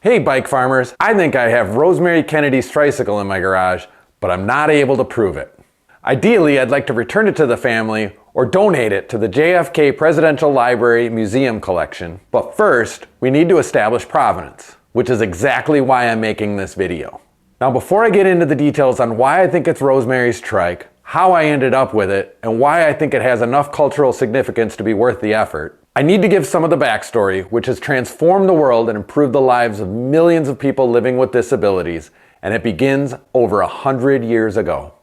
Hey bike farmers, I think I have Rosemary Kennedy's tricycle in my garage, but I'm not able to prove it. Ideally, I'd like to return it to the family or donate it to the JFK Presidential Library Museum collection. But first, we need to establish provenance, which is exactly why I'm making this video. Now, before I get into the details on why I think it's Rosemary's trike, how I ended up with it, and why I think it has enough cultural significance to be worth the effort, I need to give some of the backstory, which has transformed the world and improved the lives of millions of people living with disabilities, and it begins over 100 years ago.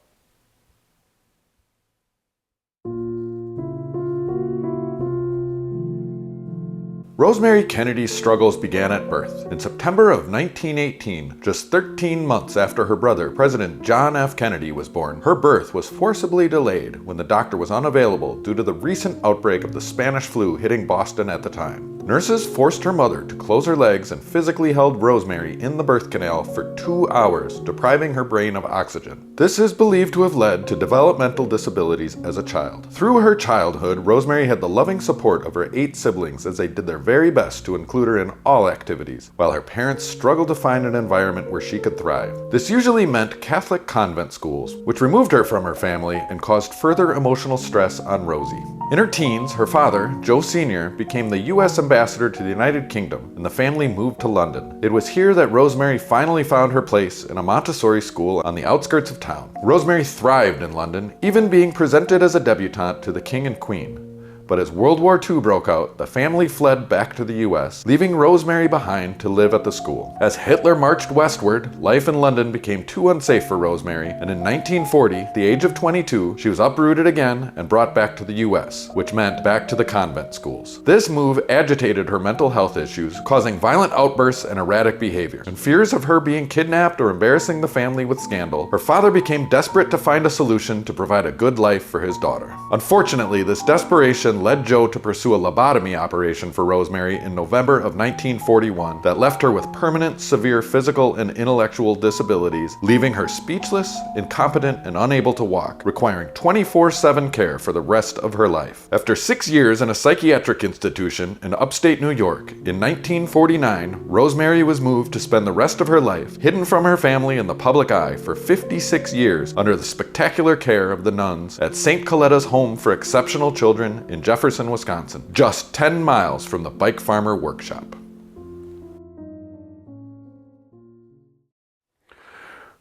Rosemary Kennedy's struggles began at birth. In September of 1918, just 13 months after her brother, President John F. Kennedy, was born, her birth was forcibly delayed when the doctor was unavailable due to the recent outbreak of the Spanish flu hitting Boston at the time. Nurses forced her mother to close her legs and physically held Rosemary in the birth canal for 2 hours, depriving her brain of oxygen. This is believed to have led to developmental disabilities as a child. Through her childhood, Rosemary had the loving support of her 8 siblings as they did their very best to include her in all activities, while her parents struggled to find an environment where she could thrive. This usually meant Catholic convent schools, which removed her from her family and caused further emotional stress on Rosie. In her teens, her father, Joe Sr., became the U.S. ambassador to the United Kingdom, and the family moved to London. It was here that Rosemary finally found her place in a Montessori school on the outskirts of town. Rosemary thrived in London, even being presented as a debutante to the King and Queen. But as World War II broke out, the family fled back to the US, leaving Rosemary behind to live at the school. As Hitler marched westward, life in London became too unsafe for Rosemary, and in 1940, at the age of 22, she was uprooted again and brought back to the US, which meant back to the convent schools. This move agitated her mental health issues, causing violent outbursts and erratic behavior. And fears of her being kidnapped or embarrassing the family with scandal, her father became desperate to find a solution to provide a good life for his daughter. Unfortunately, this desperation led Joe to pursue a lobotomy operation for Rosemary in November of 1941 that left her with permanent, severe physical and intellectual disabilities, leaving her speechless, incompetent, and unable to walk, requiring 24/7 care for the rest of her life. After 6 years in a psychiatric institution in upstate New York, in 1949, Rosemary was moved to spend the rest of her life hidden from her family and the public eye for 56 years under the spectacular care of the nuns at St. Coletta's Home for Exceptional Children in Jefferson, Wisconsin, just 10 miles from the BikeFarmer workshop.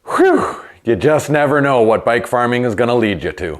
Whew! You just never know what bike farming is going to lead you to.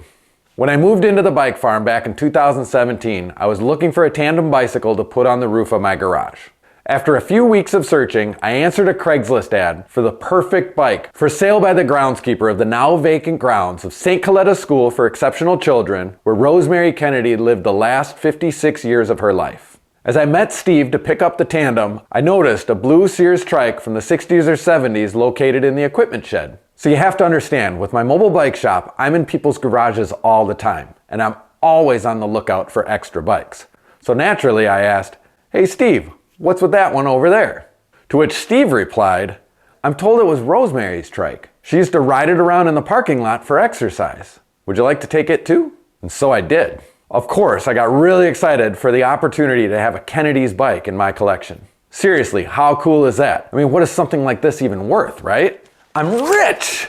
When I moved into the bike farm back in 2017, I was looking for a tandem bicycle to put on the roof of my garage. After a few weeks of searching, I answered a Craigslist ad for the perfect bike for sale by the groundskeeper of the now vacant grounds of St. Coletta School for Exceptional Children, where Rosemary Kennedy lived the last 56 years of her life. As I met Steve to pick up the tandem, I noticed a blue Sears trike from the 60s or 70s located in the equipment shed. So you have to understand, with my mobile bike shop, I'm in people's garages all the time, and I'm always on the lookout for extra bikes. So naturally I asked, "Hey Steve, what's with that one over there?" To which Steve replied, "I'm told it was Rosemary's trike. She used to ride it around in the parking lot for exercise. Would you like to take it too?" And so I did. Of course, I got really excited for the opportunity to have a Kennedy's bike in my collection. Seriously, how cool is that? I mean, what is something like this even worth, right? I'm rich!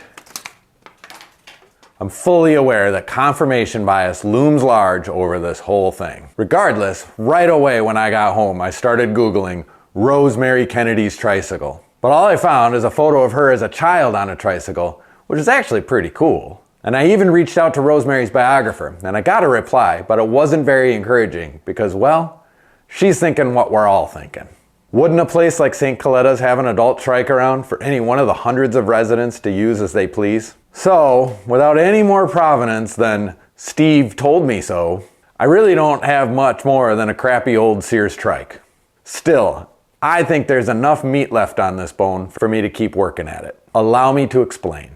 I'm fully aware that confirmation bias looms large over this whole thing. Regardless, right away when I got home, I started Googling Rosemary Kennedy's tricycle. But all I found is a photo of her as a child on a tricycle, which is actually pretty cool. And I even reached out to Rosemary's biographer, and I got a reply, but it wasn't very encouraging because, well, she's thinking what we're all thinking. Wouldn't a place like St. Coletta's have an adult trike around for any one of the hundreds of residents to use as they please? So, without any more provenance than "Steve told me so," I really don't have much more than a crappy old Sears trike. Still, I think there's enough meat left on this bone for me to keep working at it. Allow me to explain.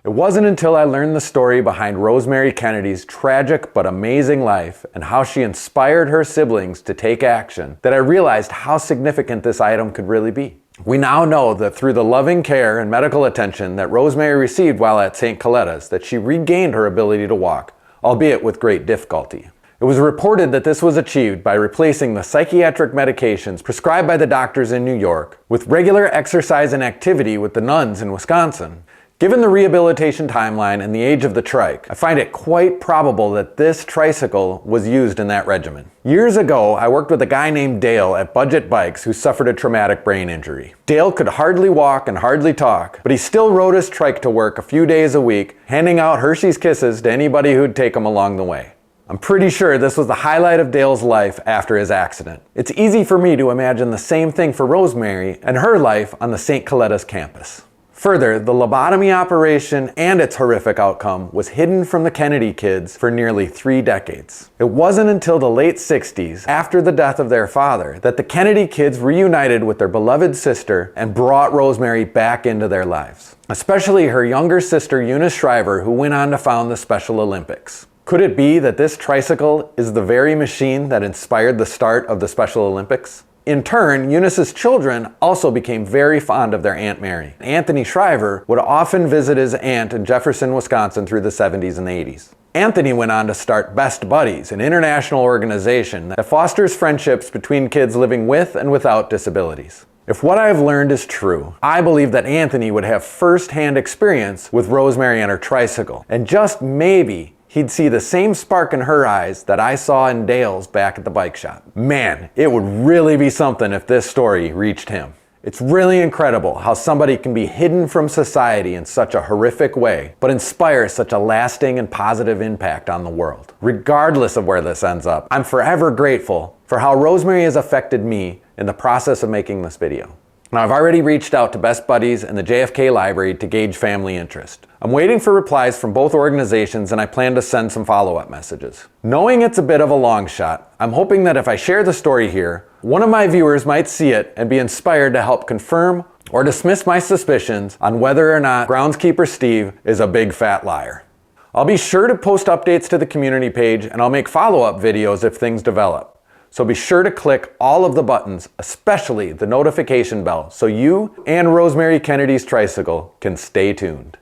It wasn't until I learned the story behind Rosemary Kennedy's tragic but amazing life and how she inspired her siblings to take action that I realized how significant this item could really be. We now know that through the loving care and medical attention that Rosemary received while at St. Coletta's, that she regained her ability to walk, albeit with great difficulty. It It was reported that this was achieved by replacing the psychiatric medications prescribed by the doctors in New York with regular exercise and activity with the nuns in Wisconsin. Given the rehabilitation timeline and the age of the trike, I find it quite probable that this tricycle was used in that regimen. Years ago, I worked with a guy named Dale at Budget Bikes who suffered a traumatic brain injury. Dale could hardly walk and hardly talk, but he still rode his trike to work a few days a week, handing out Hershey's Kisses to anybody who'd take him along the way. I'm pretty sure this was the highlight of Dale's life after his accident. It's easy for me to imagine the same thing for Rosemary and her life on the St. Coletta's campus. Further, the lobotomy operation and its horrific outcome was hidden from the Kennedy kids for nearly 3 decades. It wasn't until the late 60s, after the death of their father, that the Kennedy kids reunited with their beloved sister and brought Rosemary back into their lives. Especially her younger sister Eunice Shriver, who went on to found the Special Olympics. Could it be that this tricycle is the very machine that inspired the start of the Special Olympics? In turn, Eunice's children also became very fond of their Aunt Mary. Anthony Shriver would often visit his aunt in Jefferson, Wisconsin through the 70s and 80s. Anthony went on to start Best Buddies, an international organization that fosters friendships between kids living with and without disabilities. If what I've learned is true, I believe that Anthony would have first-hand experience with Rosemary and her tricycle, and just maybe he'd see the same spark in her eyes that I saw in Dale's back at the bike shop. Man, it would really be something if this story reached him. It's really incredible how somebody can be hidden from society in such a horrific way, but inspire such a lasting and positive impact on the world. Regardless of where this ends up, I'm forever grateful for how Rosemary has affected me in the process of making this video. Now, I've already reached out to Best Buddies and the JFK Library to gauge family interest. I'm waiting for replies from both organizations, and I plan to send some follow-up messages. Knowing it's a bit of a long shot, I'm hoping that if I share the story here, one of my viewers might see it and be inspired to help confirm or dismiss my suspicions on whether or not groundskeeper Steve is a big fat liar. I'll be sure to post updates to the community page, and I'll make follow-up videos if things develop. So be sure to click all of the buttons, especially the notification bell, so you and Rosemary Kennedy's tricycle can stay tuned.